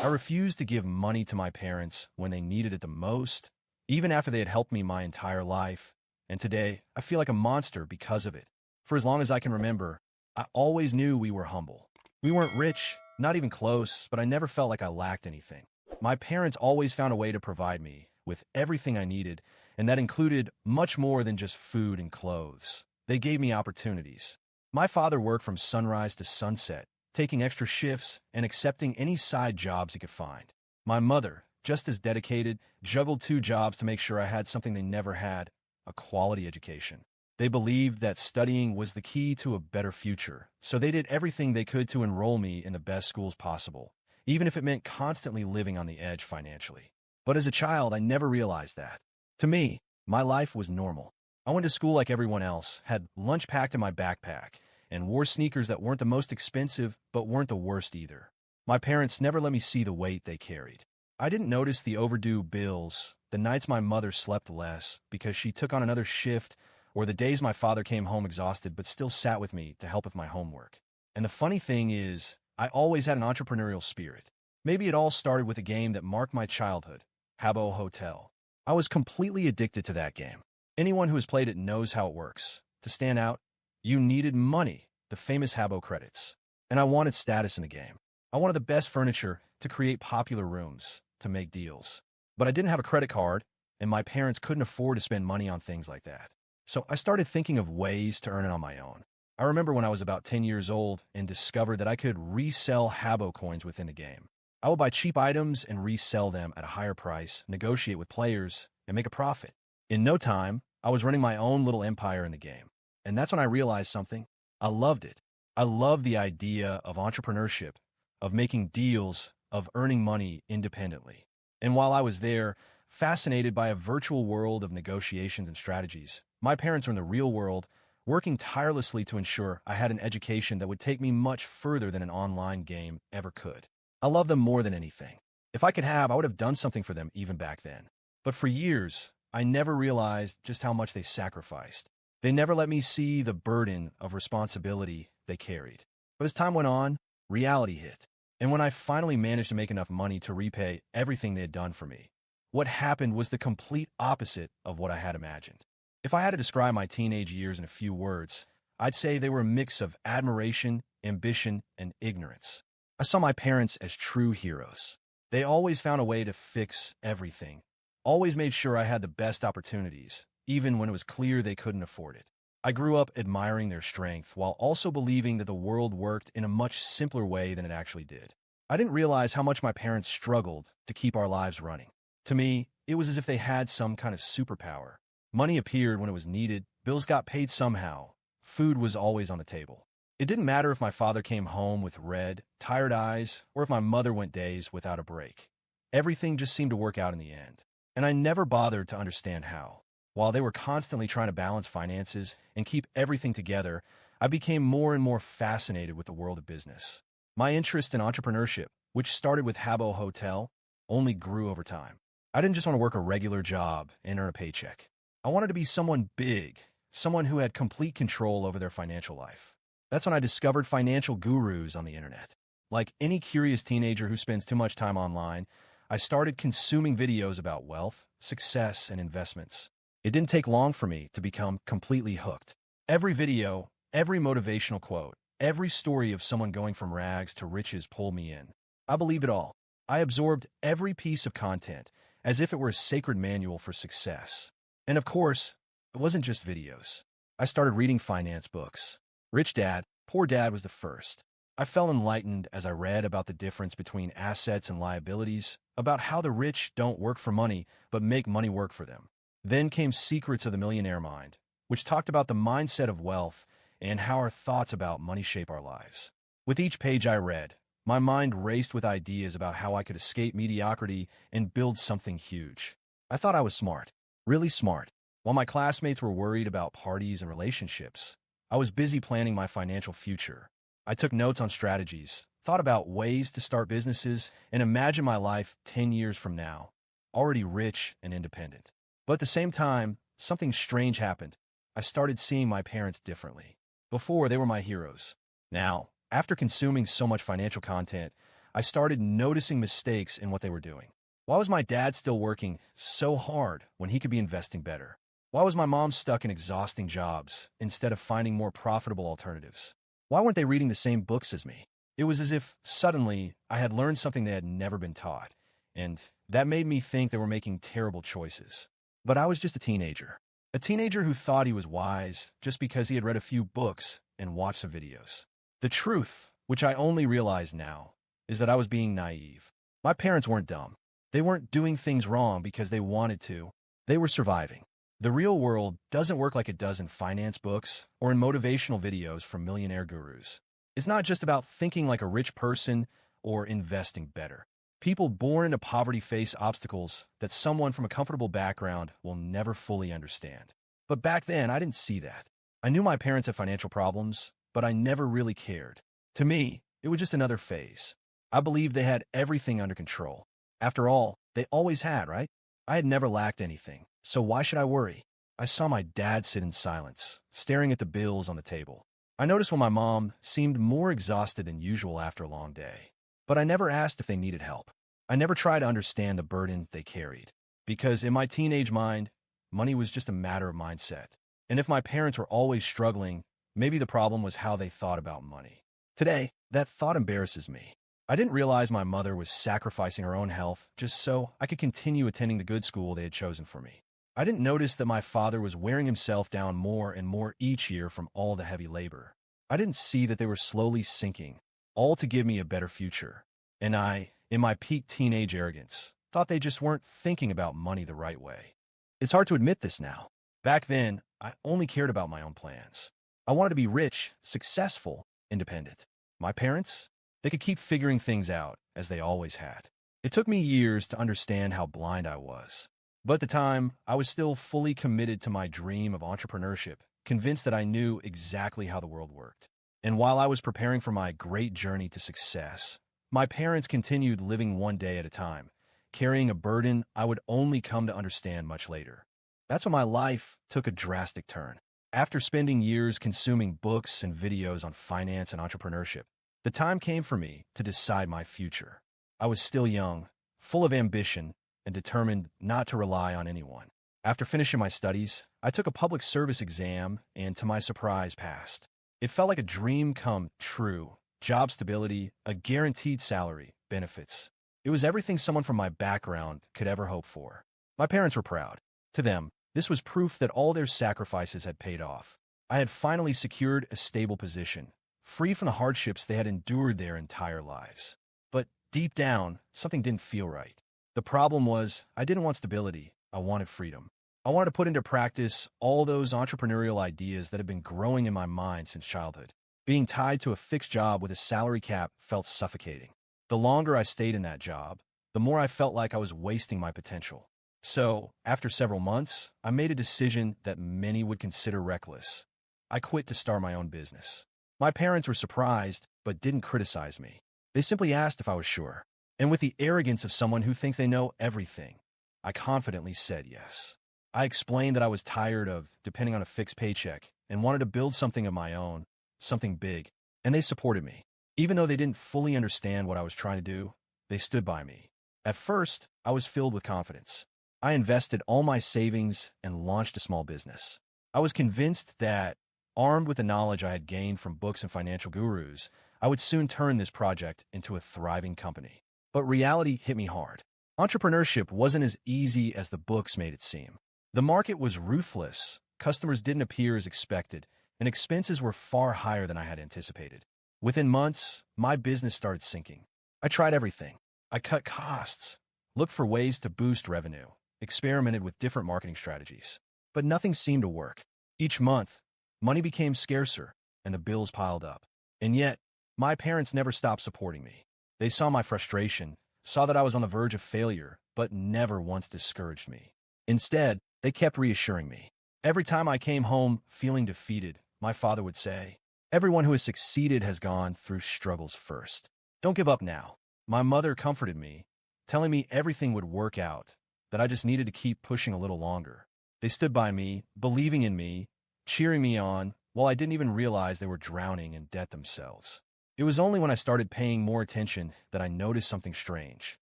I refused to give money to my parents when they needed it the most, even after they had helped me my entire life. And today, I feel like a monster because of it. For as long as I can remember, I always knew we were humble. We weren't rich, not even close, but I never felt like I lacked anything. My parents always found a way to provide me with everything I needed, and that included much more than just food and clothes. They gave me opportunities. My father worked from sunrise to sunset, taking extra shifts and accepting any side jobs he could find. My mother, just as dedicated, juggled two jobs to make sure I had something they never had, a quality education. They believed that studying was the key to a better future, so they did everything they could to enroll me in the best schools possible, even if it meant constantly living on the edge financially. But as a child, I never realized that. To me, my life was normal. I went to school like everyone else, had lunch packed in my backpack, and wore sneakers that weren't the most expensive, but weren't the worst either. My parents never let me see the weight they carried. I didn't notice the overdue bills, the nights my mother slept less because she took on another shift, or the days my father came home exhausted but still sat with me to help with my homework. And the funny thing is, I always had an entrepreneurial spirit. Maybe it all started with a game that marked my childhood, Habbo Hotel. I was completely addicted to that game. Anyone who has played it knows how it works. To stand out, you needed money, the famous Habbo credits. And I wanted status in the game. I wanted the best furniture to create popular rooms, to make deals. But I didn't have a credit card, and my parents couldn't afford to spend money on things like that. So I started thinking of ways to earn it on my own. I remember when I was about 10 years old and discovered that I could resell Habbo coins within the game. I would buy cheap items and resell them at a higher price, negotiate with players, and make a profit. In no time, I was running my own little empire in the game. And that's when I realized something. I loved it. I loved the idea of entrepreneurship, of making deals, of earning money independently. And while I was there, fascinated by a virtual world of negotiations and strategies, my parents were in the real world, working tirelessly to ensure I had an education that would take me much further than an online game ever could. I love them more than anything. If I could have, I would have done something for them even back then. But for years, I never realized just how much they sacrificed. They never let me see the burden of responsibility they carried. But as time went on, reality hit. And when I finally managed to make enough money to repay everything they had done for me, what happened was the complete opposite of what I had imagined. If I had to describe my teenage years in a few words, I'd say they were a mix of admiration, ambition, and ignorance. I saw my parents as true heroes. They always found a way to fix everything, always made sure I had the best opportunities, even when it was clear they couldn't afford it. I grew up admiring their strength while also believing that the world worked in a much simpler way than it actually did. I didn't realize how much my parents struggled to keep our lives running. To me, it was as if they had some kind of superpower. Money appeared when it was needed, bills got paid somehow, food was always on the table. It didn't matter if my father came home with red, tired eyes, or if my mother went days without a break. Everything just seemed to work out in the end. And I never bothered to understand how. While they were constantly trying to balance finances and keep everything together, I became more and more fascinated with the world of business. My interest in entrepreneurship, which started with Habbo Hotel, only grew over time. I didn't just want to work a regular job and earn a paycheck. I wanted to be someone big, someone who had complete control over their financial life. That's when I discovered financial gurus on the internet. Like any curious teenager who spends too much time online, I started consuming videos about wealth, success, and investments. It didn't take long for me to become completely hooked. Every video, every motivational quote, every story of someone going from rags to riches pulled me in. I believed it all. I absorbed every piece of content as if it were a sacred manual for success. And of course, it wasn't just videos. I started reading finance books. Rich Dad, Poor Dad was the first. I felt enlightened as I read about the difference between assets and liabilities, about how the rich don't work for money, but make money work for them. Then came Secrets of the Millionaire Mind, which talked about the mindset of wealth and how our thoughts about money shape our lives. With each page I read, my mind raced with ideas about how I could escape mediocrity and build something huge. I thought I was smart, really smart. While my classmates were worried about parties and relationships, I was busy planning my financial future. I took notes on strategies, thought about ways to start businesses, and imagined my life 10 years from now, already rich and independent. But at the same time, something strange happened. I started seeing my parents differently. Before, they were my heroes. Now, after consuming so much financial content, I started noticing mistakes in what they were doing. Why was my dad still working so hard when he could be investing better? Why was my mom stuck in exhausting jobs instead of finding more profitable alternatives? Why weren't they reading the same books as me? It was as if suddenly I had learned something they had never been taught, and that made me think they were making terrible choices. But I was just a teenager who thought he was wise just because he had read a few books and watched some videos. The truth, which I only realize now, is that I was being naive. My parents weren't dumb. They weren't doing things wrong because they wanted to. They were surviving. The real world doesn't work like it does in finance books or in motivational videos from millionaire gurus. It's not just about thinking like a rich person or investing better. People born into poverty face obstacles that someone from a comfortable background will never fully understand. But back then, I didn't see that. I knew my parents had financial problems, but I never really cared. To me, it was just another phase. I believed they had everything under control. After all, they always had, right? I had never lacked anything, so why should I worry? I saw my dad sit in silence, staring at the bills on the table. I noticed when my mom seemed more exhausted than usual after a long day. But I never asked if they needed help. I never tried to understand the burden they carried. Because in my teenage mind, money was just a matter of mindset. And if my parents were always struggling, maybe the problem was how they thought about money. Today, that thought embarrasses me. I didn't realize my mother was sacrificing her own health just so I could continue attending the good school they had chosen for me. I didn't notice that my father was wearing himself down more and more each year from all the heavy labor. I didn't see that they were slowly sinking, all to give me a better future. And I, in my peak teenage arrogance, thought they just weren't thinking about money the right way. It's hard to admit this now. Back then, I only cared about my own plans. I wanted to be rich, successful, independent. My parents? They could keep figuring things out, as they always had. It took me years to understand how blind I was. But at the time, I was still fully committed to my dream of entrepreneurship, convinced that I knew exactly how the world worked. And while I was preparing for my great journey to success, my parents continued living one day at a time, carrying a burden I would only come to understand much later. That's when my life took a drastic turn. After spending years consuming books and videos on finance and entrepreneurship, the time came for me to decide my future. I was still young, full of ambition, and determined not to rely on anyone. After finishing my studies, I took a public service exam and, to my surprise, passed. It felt like a dream come true. Job stability, a guaranteed salary, benefits. It was everything someone from my background could ever hope for. My parents were proud. To them, this was proof that all their sacrifices had paid off. I had finally secured a stable position, free from the hardships they had endured their entire lives. But deep down, something didn't feel right. The problem was, I didn't want stability, I wanted freedom. I wanted to put into practice all those entrepreneurial ideas that had been growing in my mind since childhood. Being tied to a fixed job with a salary cap felt suffocating. The longer I stayed in that job, the more I felt like I was wasting my potential. So, after several months, I made a decision that many would consider reckless. I quit to start my own business. My parents were surprised, but didn't criticize me. They simply asked if I was sure. And with the arrogance of someone who thinks they know everything, I confidently said yes. I explained that I was tired of depending on a fixed paycheck and wanted to build something of my own, something big, and they supported me. Even though they didn't fully understand what I was trying to do, they stood by me. At first, I was filled with confidence. I invested all my savings and launched a small business. I was convinced that, armed with the knowledge I had gained from books and financial gurus, I would soon turn this project into a thriving company. But reality hit me hard. Entrepreneurship wasn't as easy as the books made it seem. The market was ruthless, customers didn't appear as expected, and expenses were far higher than I had anticipated. Within months, my business started sinking. I tried everything. I cut costs, looked for ways to boost revenue, experimented with different marketing strategies. But nothing seemed to work. Each month, money became scarcer, and the bills piled up. And yet, my parents never stopped supporting me. They saw my frustration, saw that I was on the verge of failure, but never once discouraged me. Instead, they kept reassuring me. Every time I came home feeling defeated, my father would say, "Everyone who has succeeded has gone through struggles first. Don't give up now." My mother comforted me, telling me everything would work out, that I just needed to keep pushing a little longer. They stood by me, believing in me, cheering me on, while I didn't even realize they were drowning in debt themselves. It was only when I started paying more attention that I noticed something strange.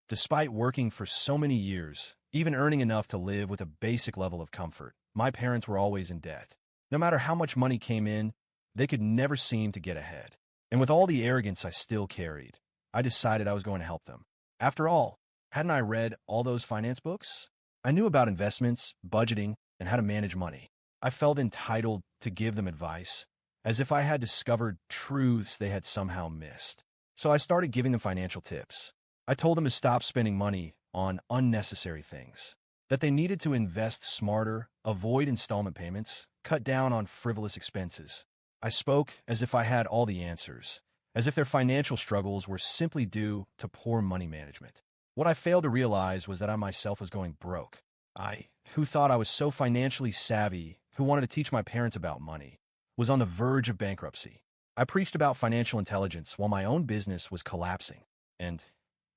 Despite working for so many years, even earning enough to live with a basic level of comfort, my parents were always in debt. No matter how much money came in, they could never seem to get ahead. And with all the arrogance I still carried, I decided I was going to help them. After all, hadn't I read all those finance books? I knew about investments, budgeting, and how to manage money. I felt entitled to give them advice, as if I had discovered truths they had somehow missed. So I started giving them financial tips. I told them to stop spending money on unnecessary things, that they needed to invest smarter, avoid installment payments, cut down on frivolous expenses. I spoke as if I had all the answers, as if their financial struggles were simply due to poor money management. What I failed to realize was that I myself was going broke. I, who thought I was so financially savvy, who wanted to teach my parents about money, was on the verge of bankruptcy. I preached about financial intelligence while my own business was collapsing. And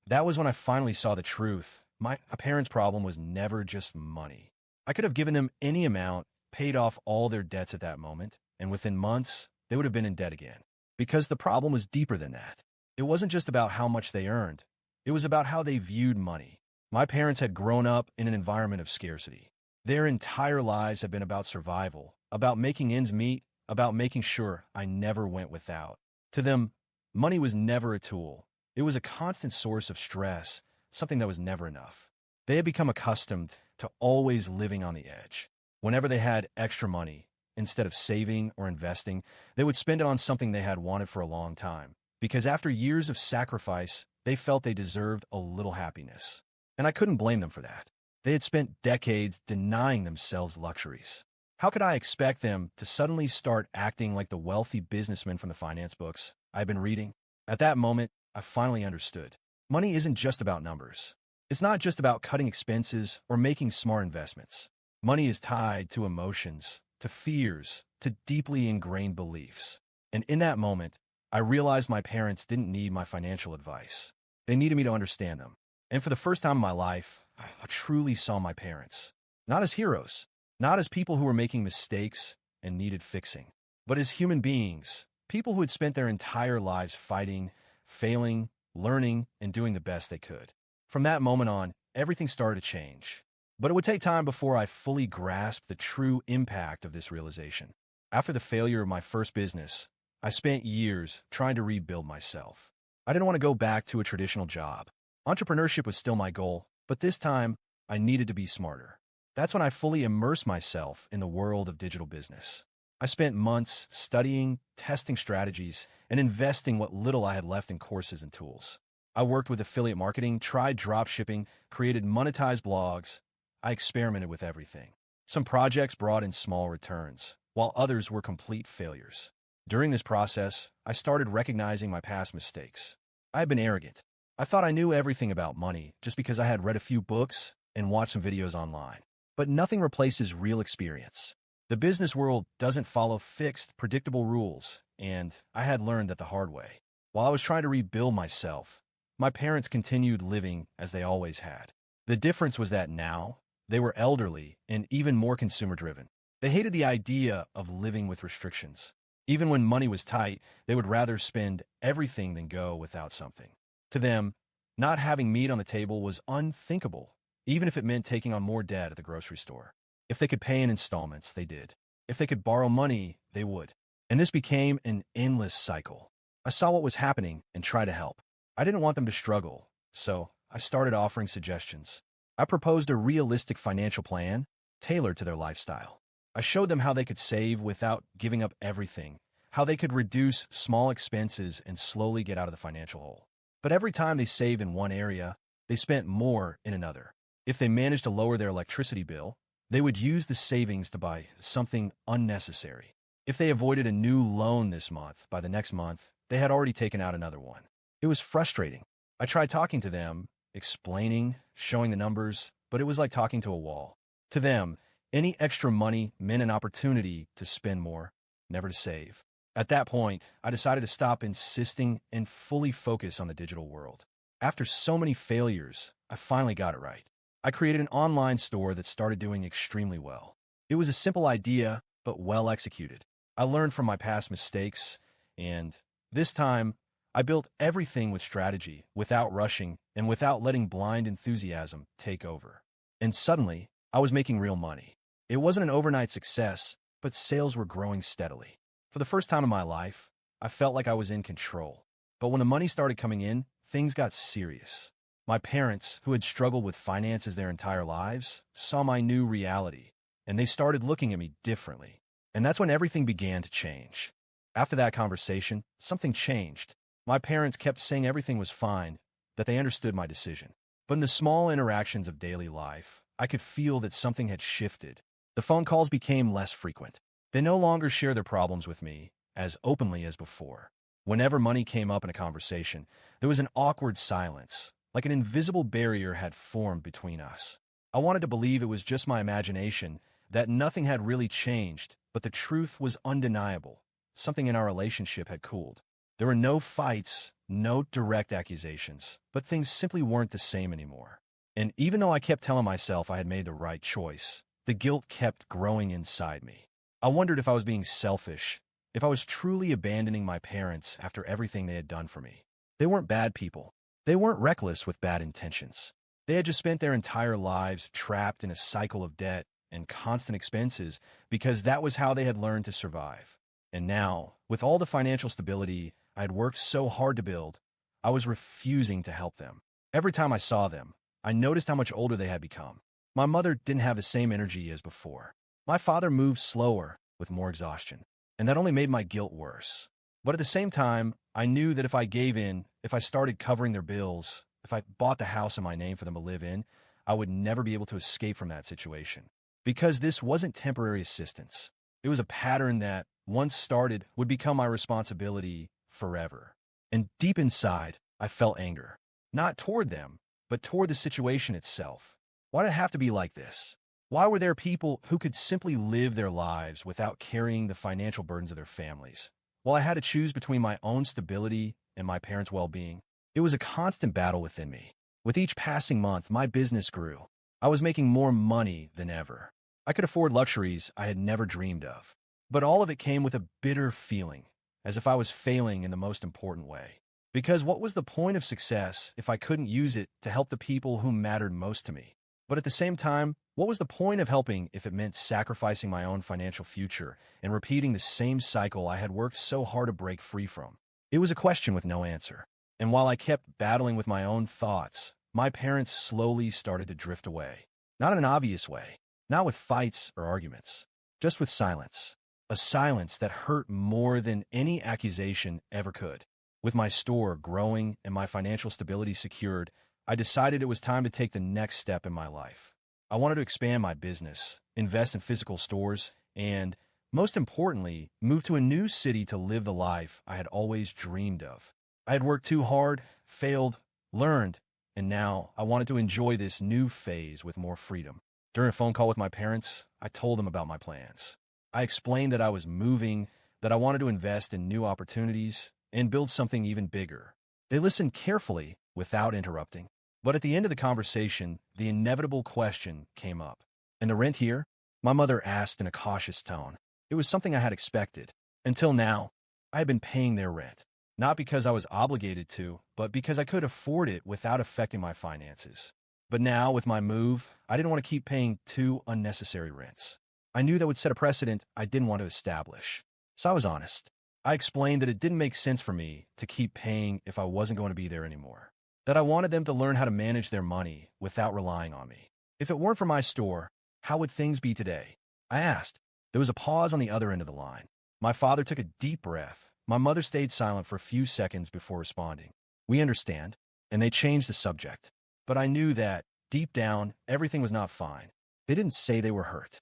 that was when I finally saw the truth. My parents' problem was never just money. I could have given them any amount, paid off all their debts at that moment, and within months, they would have been in debt again. Because the problem was deeper than that. It wasn't just about how much they earned. It was about how they viewed money. My parents had grown up in an environment of scarcity. Their entire lives had been about survival, about making ends meet, about making sure I never went without. To them, money was never a tool. It was a constant source of stress, something that was never enough. They had become accustomed to always living on the edge. Whenever they had extra money, instead of saving or investing, they would spend it on something they had wanted for a long time. Because after years of sacrifice, they felt they deserved a little happiness. And I couldn't blame them for that. They had spent decades denying themselves luxuries. How could I expect them to suddenly start acting like the wealthy businessmen from the finance books I've been reading? At that moment, I finally understood. Money isn't just about numbers. It's not just about cutting expenses or making smart investments. Money is tied to emotions, to fears, to deeply ingrained beliefs. And in that moment, I realized my parents didn't need my financial advice. They needed me to understand them. And for the first time in my life, I truly saw my parents. Not as heroes, not as people who were making mistakes and needed fixing, but as human beings, people who had spent their entire lives fighting, failing, learning, and doing the best they could. From that moment on, everything started to change. But it would take time before I fully grasped the true impact of this realization. After the failure of my first business, I spent years trying to rebuild myself. I didn't want to go back to a traditional job. Entrepreneurship was still my goal, but this time, I needed to be smarter. That's when I fully immersed myself in the world of digital business. I spent months studying, testing strategies, and investing what little I had left in courses and tools. I worked with affiliate marketing, tried dropshipping, created monetized blogs. I experimented with everything. Some projects brought in small returns, while others were complete failures. During this process, I started recognizing my past mistakes. I had been arrogant. I thought I knew everything about money just because I had read a few books and watched some videos online. But nothing replaces real experience. The business world doesn't follow fixed, predictable rules, and I had learned that the hard way. While I was trying to rebuild myself, my parents continued living as they always had. The difference was that now, they were elderly and even more consumer-driven. They hated the idea of living with restrictions. Even when money was tight, they would rather spend everything than go without something. To them, not having meat on the table was unthinkable, even if it meant taking on more debt at the grocery store. If they could pay in installments, they did. If they could borrow money, they would. And this became an endless cycle. I saw what was happening and tried to help. I didn't want them to struggle, so I started offering suggestions. I proposed a realistic financial plan tailored to their lifestyle. I showed them how they could save without giving up everything, how they could reduce small expenses and slowly get out of the financial hole. But every time they saved in one area, they spent more in another. If they managed to lower their electricity bill, they would use the savings to buy something unnecessary. If they avoided a new loan this month, by the next month, they had already taken out another one. It was frustrating. I tried talking to them, explaining, showing the numbers, but it was like talking to a wall. To them, any extra money meant an opportunity to spend more, never to save. At that point, I decided to stop insisting and fully focus on the digital world. After so many failures, I finally got it right. I created an online store that started doing extremely well. It was a simple idea, but well executed. I learned from my past mistakes, and this time, I built everything with strategy, without rushing, and without letting blind enthusiasm take over. And suddenly, I was making real money. It wasn't an overnight success, but sales were growing steadily. For the first time in my life, I felt like I was in control. But when the money started coming in, things got serious. My parents, who had struggled with finances their entire lives, saw my new reality, and they started looking at me differently. And that's when everything began to change. After that conversation, something changed. My parents kept saying everything was fine, that they understood my decision. But in the small interactions of daily life, I could feel that something had shifted. The phone calls became less frequent. They no longer shared their problems with me as openly as before. Whenever money came up in a conversation, there was an awkward silence, like an invisible barrier had formed between us. I wanted to believe it was just my imagination, that nothing had really changed, but the truth was undeniable. Something in our relationship had cooled. There were no fights, no direct accusations, but things simply weren't the same anymore. And even though I kept telling myself I had made the right choice, the guilt kept growing inside me. I wondered if I was being selfish, if I was truly abandoning my parents after everything they had done for me. They weren't bad people. They weren't reckless with bad intentions. They had just spent their entire lives trapped in a cycle of debt and constant expenses because that was how they had learned to survive. And now, with all the financial stability I had worked so hard to build, I was refusing to help them. Every time I saw them, I noticed how much older they had become. My mother didn't have the same energy as before. My father moved slower, with more exhaustion, and that only made my guilt worse. But at the same time, I knew that if I gave in, if I started covering their bills, if I bought the house in my name for them to live in, I would never be able to escape from that situation. Because this wasn't temporary assistance. It was a pattern that, once started, would become my responsibility forever. And deep inside, I felt anger. Not toward them, but toward the situation itself. Why did it have to be like this? Why were there people who could simply live their lives without carrying the financial burdens of their families? While I had to choose between my own stability and my parents' well-being, it was a constant battle within me. With each passing month, my business grew. I was making more money than ever. I could afford luxuries I had never dreamed of. But all of it came with a bitter feeling, as if I was failing in the most important way. Because what was the point of success if I couldn't use it to help the people who mattered most to me? But at the same time, what was the point of helping if it meant sacrificing my own financial future and repeating the same cycle I had worked so hard to break free from? It was a question with no answer. And while I kept battling with my own thoughts, my parents slowly started to drift away. Not in an obvious way, not with fights or arguments, just with silence. A silence that hurt more than any accusation ever could. With my store growing and my financial stability secured, I decided it was time to take the next step in my life. I wanted to expand my business, invest in physical stores, and, most importantly, move to a new city to live the life I had always dreamed of. I had worked too hard, failed, learned, and now I wanted to enjoy this new phase with more freedom. During a phone call with my parents, I told them about my plans. I explained that I was moving, that I wanted to invest in new opportunities, and build something even bigger. They listened carefully, without interrupting. But at the end of the conversation, the inevitable question came up. "And the rent here?" My mother asked in a cautious tone. It was something I had expected. Until now, I had been paying their rent. Not because I was obligated to, but because I could afford it without affecting my finances. But now, with my move, I didn't want to keep paying two unnecessary rents. I knew that would set a precedent I didn't want to establish. So I was honest. I explained that it didn't make sense for me to keep paying if I wasn't going to be there anymore. That I wanted them to learn how to manage their money without relying on me. If it weren't for my store, how would things be today? I asked. There was a pause on the other end of the line. My father took a deep breath. My mother stayed silent for a few seconds before responding. "We understand." And they changed the subject. But I knew that, deep down, everything was not fine. They didn't say they were hurt.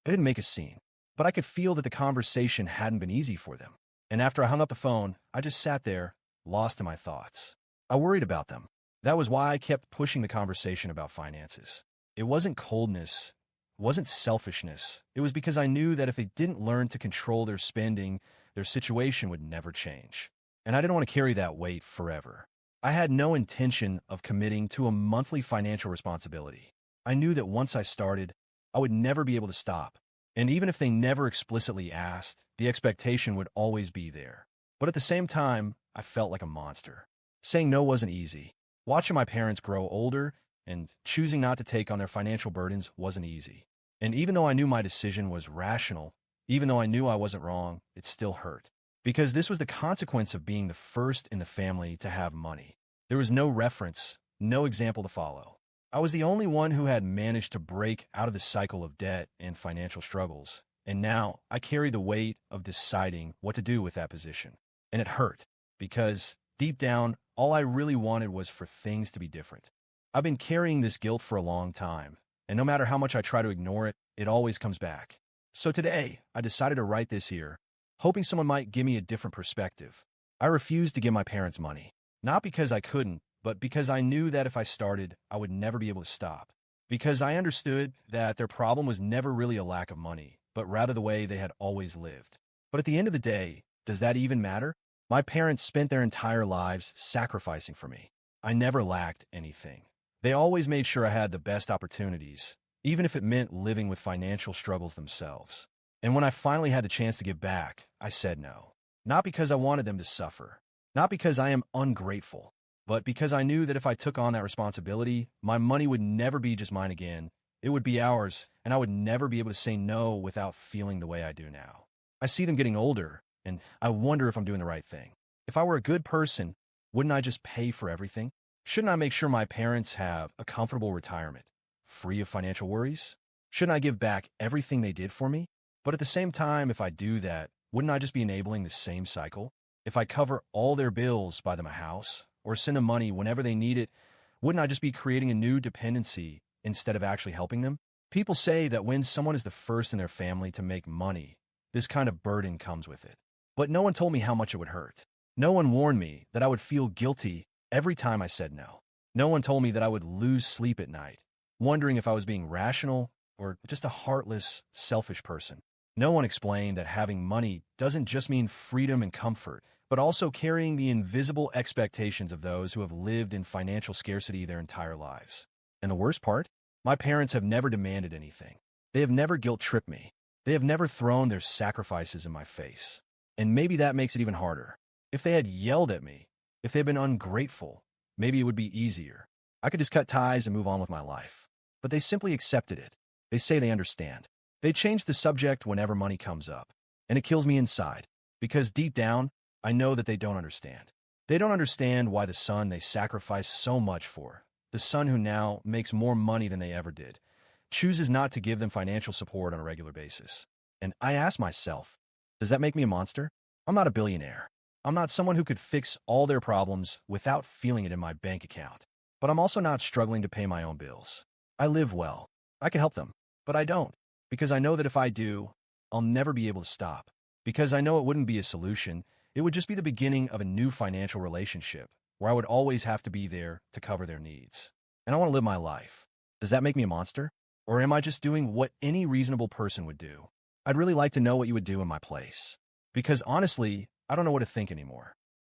They didn't make a scene. But I could feel that the conversation hadn't been easy for them. And after I hung up the phone, I just sat there, lost in my thoughts. I worried about them. That was why I kept pushing the conversation about finances. It wasn't coldness. It wasn't selfishness. It was because I knew that if they didn't learn to control their spending, their situation would never change. And I didn't want to carry that weight forever. I had no intention of committing to a monthly financial responsibility. I knew that once I started, I would never be able to stop. And even if they never explicitly asked, the expectation would always be there. But at the same time, I felt like a monster. Saying no wasn't easy. Watching my parents grow older and choosing not to take on their financial burdens wasn't easy. And even though I knew my decision was rational, even though I knew I wasn't wrong, it still hurt. Because this was the consequence of being the first in the family to have money. There was no reference, no example to follow. I was the only one who had managed to break out of the cycle of debt and financial struggles. And now I carry the weight of deciding what to do with that position. And it hurt, because deep down, all I really wanted was for things to be different. I've been carrying this guilt for a long time, and no matter how much I try to ignore it, it always comes back. So today, I decided to write this here, hoping someone might give me a different perspective. I refused to give my parents money, not because I couldn't, but because I knew that if I started, I would never be able to stop. Because I understood that their problem was never really a lack of money, but rather the way they had always lived. But at the end of the day, does that even matter? My parents spent their entire lives sacrificing for me. I never lacked anything. They always made sure I had the best opportunities, even if it meant living with financial struggles themselves. And when I finally had the chance to give back, I said no. Not because I wanted them to suffer, not because I am ungrateful, but because I knew that if I took on that responsibility, my money would never be just mine again. It would be ours, and I would never be able to say no without feeling the way I do now. I see them getting older, and I wonder if I'm doing the right thing. If I were a good person, wouldn't I just pay for everything? Shouldn't I make sure my parents have a comfortable retirement, free of financial worries? Shouldn't I give back everything they did for me? But at the same time, if I do that, wouldn't I just be enabling the same cycle? If I cover all their bills, buy them a house, or send them money whenever they need it, wouldn't I just be creating a new dependency instead of actually helping them? People say that when someone is the first in their family to make money, this kind of burden comes with it. But no one told me how much it would hurt. No one warned me that I would feel guilty every time I said no. No one told me that I would lose sleep at night, wondering if I was being rational or just a heartless, selfish person. No one explained that having money doesn't just mean freedom and comfort, but also carrying the invisible expectations of those who have lived in financial scarcity their entire lives. And the worst part? My parents have never demanded anything. They have never guilt-tripped me. They have never thrown their sacrifices in my face. And maybe that makes it even harder. If they had yelled at me, if they had been ungrateful, maybe it would be easier. I could just cut ties and move on with my life. But they simply accepted it. They say they understand. They change the subject whenever money comes up. And it kills me inside. Because deep down, I know that they don't understand. They don't understand why the son they sacrificed so much for, the son who now makes more money than they ever did, chooses not to give them financial support on a regular basis. And I ask myself, does that make me a monster? I'm not a billionaire. I'm not someone who could fix all their problems without feeling it in my bank account. But I'm also not struggling to pay my own bills. I live well. I can help them. But I don't. Because I know that if I do, I'll never be able to stop. Because I know it wouldn't be a solution. It would just be the beginning of a new financial relationship where I would always have to be there to cover their needs. And I want to live my life. Does that make me a monster? Or am I just doing what any reasonable person would do? I'd really like to know what you would do in my place. Because honestly, I don't know what to think anymore.